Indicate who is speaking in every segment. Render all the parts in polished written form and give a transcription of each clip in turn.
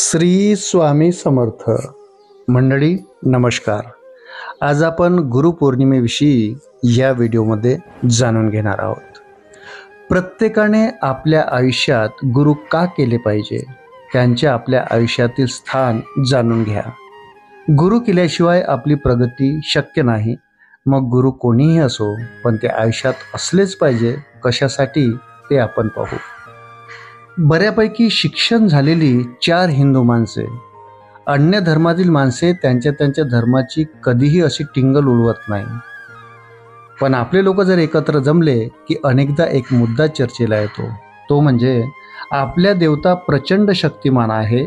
Speaker 1: श्री स्वामी समर्थ मंडळी, नमस्कार. आज आपण गुरुपौर्णिमेविषयी या व्हिडिओमध्ये जाणून घेणार आहोत. प्रत्येकाने आपल्या आयुष्यात गुरु का केले पाहिजे, त्यांचे आपल्या आयुष्यातील स्थान जाणून घ्या. गुरु केल्याशिवाय आपली प्रगती शक्य नाही. मग गुरु कोणीही असो, पण ते आयुष्यात असलेच पाहिजे. कशासाठी ते आपण पाहू. बऱ्यापैकी शिक्षण झालेली 4 हिंदू माणसे, अन्य धर्मातील माणसे त्यांच्या धर्माची कधीही अशी टिंगल उडवत नाही. पण आपले लोक जर एकत्र जमले की अनेकदा एक मुद्दा चर्चेला येतो. तो म्हणजे आपल्या देवता प्रचंड शक्तिमान आहे,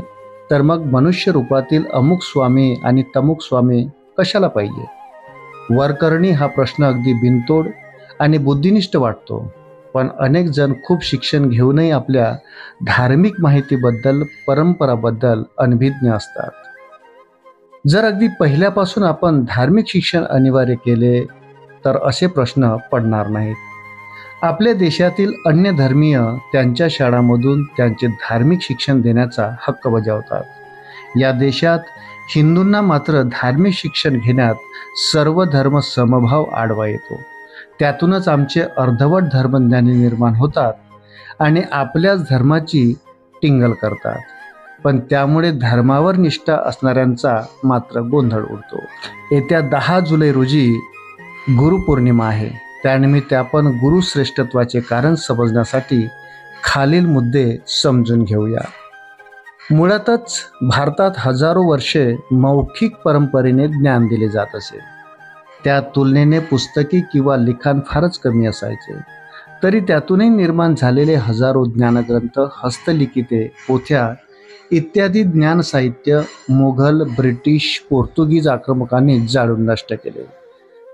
Speaker 1: तर मग मनुष्य रूपातील अमुक स्वामी आणि तमुक स्वामी कशाला पाहिजे. वरकरणी हा प्रश्न अगदी बिनतोड आणि बुद्धिनिष्ठ वाटतो. पण अनेक जण खूप शिक्षण घेऊनही आपल्या धार्मिक माहितीबद्दल, परंपराबद्दल अनभिज्ञ असतात. जर अगदी पहिल्यापासून आपण धार्मिक शिक्षण अनिवार्य केले तर असे प्रश्न पडणार नाहीत. आपल्या देशातील अन्य धर्मीय त्यांच्या शाळांमधून त्यांचे धार्मिक शिक्षण देण्याचा हक्क बजावतात. या देशात हिंदूंना मात्र धार्मिक शिक्षण घेण्यात सर्व धर्म समभाव आडवा येतो. त्यातूनच आमचे अर्धवट धर्मज्ञानी निर्माण होतात आणि आपल्याच धर्माची टिंगल करतात. पण त्यामुळे धर्मावर निष्ठा असणाऱ्यांचा मात्र गोंधळ उडतो. येत्या 10 जुलै रोजी गुरुपौर्णिमा आहे. त्यानिमित्त आपण गुरुश्रेष्ठत्वाचे कारण समजण्यासाठी खालील मुद्दे समजून घेऊया. मुळातच भारतात हजारो वर्षे मौखिक परंपरेने ज्ञान दिले जात असे. त्या तुलनेने पुस्तकी किंवा लिखाण फारच कमी असायचे. तरी त्यातूनही निर्माण झालेले हजारो ज्ञानग्रंथ, हस्तलिखिते, पोथ्या इत्यादी ज्ञान साहित्य मुघल, ब्रिटिश, पोर्तुगीज आक्रमकांनी जाळून नष्ट केले.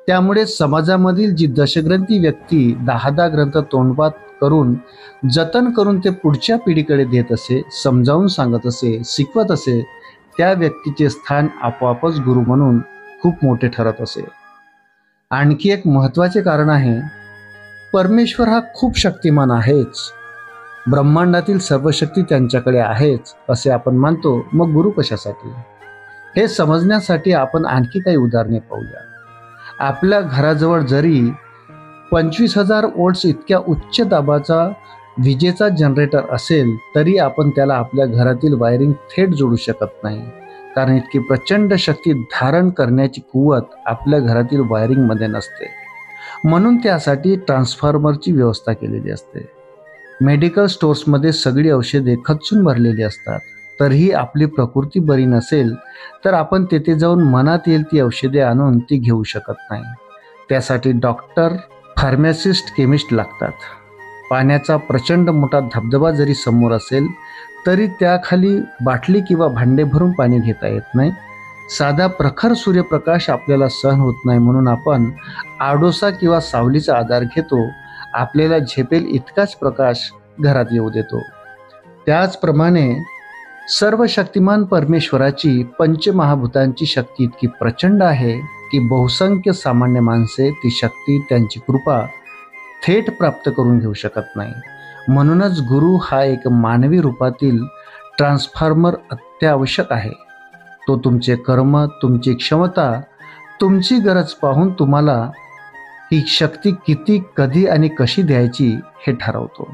Speaker 1: त्यामुळे समाजामधील जी दशग्रंथी व्यक्ती 10 ग्रंथ तोंडपाठ करून जतन करून ते पुढच्या पिढीकडे देत असे, समजावून सांगत असे, शिकवत असे, त्या व्यक्तीचे स्थान आपोआपच गुरु म्हणून खूप मोठे ठरत असे. आणखी एक महत्त्वाचे कारण आहे, परमेश्वर हा खूप शक्तिमान आहेच. ब्रह्मांडातील सर्व शक्ती त्यांच्याकडे आहेच असे आपण मानतो. मग गुरु कशासाठी? हे समजण्यासाठी आपण आणखी काही उदाहरणे पाहूया. आपल्या घराजवळ जरी 25,000 वोल्ट्स इतक्या उच्च दाबाचा विजेचा जनरेटर असेल तरी आपण त्याला आपल्या घरातील वायरिंग थेट जोडू शकत नाही. कारण इतकी प्रचंड शक्ती धारण करण्याची कुवत आपल्या घरातील वायरिंगमध्ये नसते. म्हणून त्यासाठी ट्रान्सफॉर्मरची व्यवस्था केलेली असते. मेडिकल स्टोर्समध्ये सगळी औषधे खच्चून भरलेली असतात. तरीही आपली प्रकृती बरी नसेल तर आपण तेथे जाऊन मनात येईल ती औषधे आणून ती घेऊ शकत नाही. त्यासाठी डॉक्टर, फार्मासिस्ट, केमिस्ट लागतात. पाण्याचा प्रचंड मोठा धबधबा जरी समोर असेल तरी त्याखाली बाटली किंवा भांडे भरून पाणी घेता येत नाही. साधा प्रखर सूर्यप्रकाश आपल्याला सहन होत नाही, म्हणून आपण आडोसा किंवा सावलीचा आधार घेतो. आपल्याला झेपेल इतकाच प्रकाश घरात येऊ देतो. त्याचप्रमाणे सर्व शक्तिमान परमेश्वराची पंचमहाभूतांची शक्ती इतकी प्रचंड आहे की बहुसंख्य सामान्य माणसे ती शक्ती, त्यांची कृपा थेट प्राप्त करून घेऊ शकत नाही. म्हणूनच गुरु हा एक मानवी रूपातील ट्रान्सफॉर्मर अत्यावश्यक आहे. तो तुमचे कर्म, तुमची क्षमता, तुमची गरज पाहून तुम्हाला ही शक्ती किती, कधी आणि कशी द्यायची हे ठरवतो.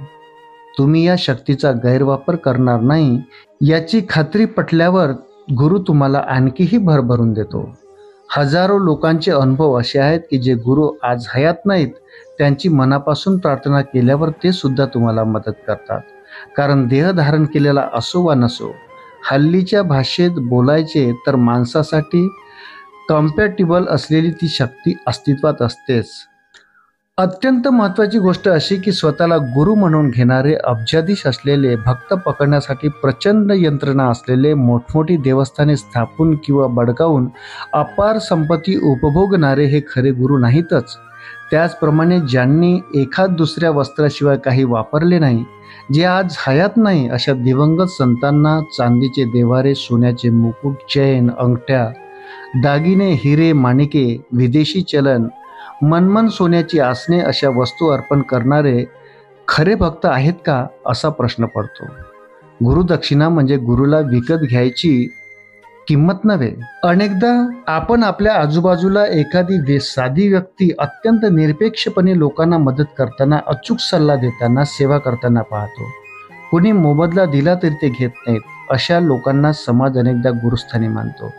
Speaker 1: तुम्ही या शक्तीचा गैरवापर करणार नाही याची खात्री पटल्यावर गुरु तुम्हाला आणखीही भरभरून देतो. हजारो लोकांचे अनुभव असे आहेत की जे गुरु आज हयात नाहीत, त्यांची मनापासून प्रार्थना केल्यावर ते सुद्धा तुम्हाला मदत करतात. कारण देह धारण केलेला असो वा नसो, हल्लीच्या भाषेत बोलायचे तर माणसासाठी कम्पॅटिबल असलेली ती शक्ती अस्तित्वात असतेच. अत्यंत महत्त्वाची गोष्ट अशी की स्वतःला गुरु म्हणून घेणारे, अब्जाधीश असलेले, भक्त पकडण्यासाठी प्रचंड यंत्रणा असलेले, मोठमोठी देवस्थाने स्थापून किंवा बडकावून अपार संपत्ती उपभोगणारे हे खरे गुरु नाहीतच. त्याचप्रमाणे ज्यांनी एखाद दुसऱ्या वस्त्राशिवाय काही वापरले नाही, जे आज हयात नाही, अशा दिवंगत संतांना चांदीचे देवारे, सोन्याचे मुकुट, चैन, अंगठ्या, दागिने, हिरे, माणिके, विदेशी चलन, मनमन सोन्याची आसने अशा वस्तू अर्पण करणारे खरे भक्त आहेत का, असा प्रश्न पडतो. गुरुदक्षिणा म्हणजे गुरुला विकत घ्यायची किंमत नव्हे. अनेकदा आपण आपल्या आजूबाजूला एखादी साधी व्यक्ती अत्यंत निरपेक्षपणे लोकांना मदत करताना, अचूक सल्ला देताना, सेवा करताना पाहतो. कुणी मोबदला दिला तरी ते घेत नाहीत. अशा लोकांना समाज अनेकदा गुरुस्थानी मानतो.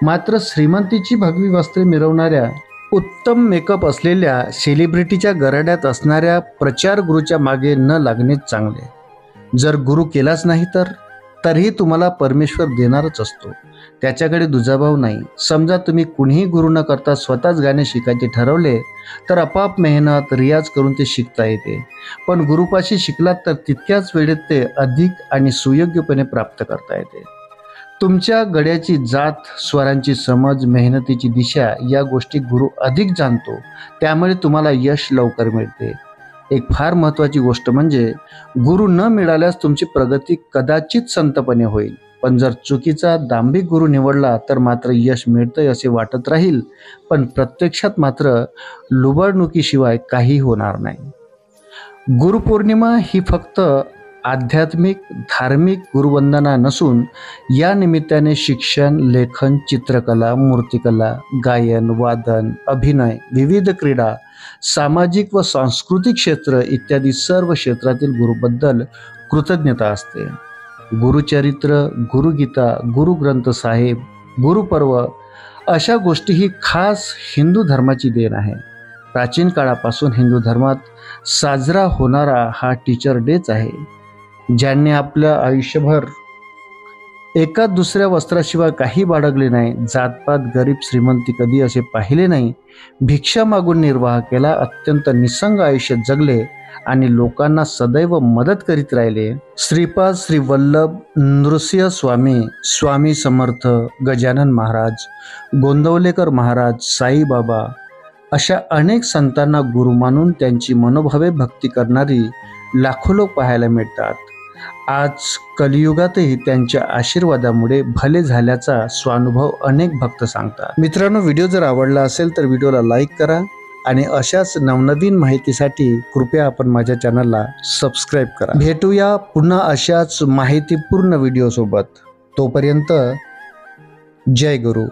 Speaker 1: मात्र श्रीमंतीची भगवी वस्त्रे मिरवणाऱ्या, उत्तम मेकअप असलेल्या, सेलिब्रिटीच्या गराड्यात असणाऱ्या प्रचार गुरुच्या मागे न लागणेच चांगले. जर गुरु केलाच नाही तरीही तुम्हाला परमेश्वर देणारच असतो. त्याच्याकडे दुजाभाव नाही. समजा तुम्ही कुणीही गुरु न करता स्वतःच गाणे शिकायचे ठरवले तर आपोआप मेहनत, रियाज करून ते शिकता येते. पण गुरुपाशी शिकलात तर तितक्याच वेळेत ते अधिक आणि सुयोग्यपणे प्राप्त करता येते. तुमच्या गड्याची जात, स्वरांची समज, मेहनतीची दिशा या गोष्टी गुरु अधिक जाणतो. त्यामुळे तुम्हाला यश लवकर मिळते. एक फार महत्त्वाची गोष्ट म्हणजे गुरु न मिळाल्यास तुमची प्रगती कदाचित संतपणे होईल. पण जर चुकीचा दांभिक गुरु निवडला तर मात्र यश मिळतंय असे वाटत राहील, पण प्रत्यक्षात मात्र लुबाडणुकीशिवाय काही होणार नाही. गुरुपौर्णिमा ही फक्त आध्यात्मिक, धार्मिक गुरुवंदना नसून या निमित्ताने शिक्षण, लेखन, चित्रकला, मूर्तिकला, गायन, वादन, अभिनय, विविध क्रीडा, सामाजिक व सांस्कृतिक क्षेत्र इत्यादी सर्व क्षेत्रातील गुरुबद्दल कृतज्ञता असते. गुरुचरित्र, गुरुगीता, गुरुग्रंथ साहेब, गुरुपर्व अशा गोष्टी ही खास हिंदू धर्माची देण आहे. प्राचीन काळापासून हिंदू धर्मात साजरा होणारा हा टीचर डेच आहे. ज्यांनी आपल्या आयुष्यभर एका दुसऱ्या वस्त्राशिवाय काही बाळगले नाही, जातपात, गरीब, श्रीमंती कधी असे पाहिले नाही, भिक्षा मागून निर्वाह केला, अत्यंत निसंग आयुष्य जगले आणि लोकांना सदैव मदत करीत राहिले. श्रीपाद श्री वल्लभ नृसिंह स्वामी, स्वामी समर्थ, गजानन महाराज, गोंदवलेकर महाराज, साईबाबा अशा अनेक संतांना गुरु मानून त्यांची मनोभावे भक्ती करणारी लाखो लोक पाहायला मिळतात. आज कलियुगातही त्यांच्या आशीर्वादामुळे भले झाल्याचा स्वानुभव अनेक भक्त सांगतात. मित्रांनो, व्हिडिओ जर आवडला असेल तर व्हिडिओला लाईक करा आणि अशाच नवनवीन माहितीसाठी कृपया आपण माझ्या चॅनलला सबस्क्राईब करा. भेटूया पुन्हा अशाच माहितीपूर्ण व्हिडिओ सोबत. तोपर्यंत जय गुरु.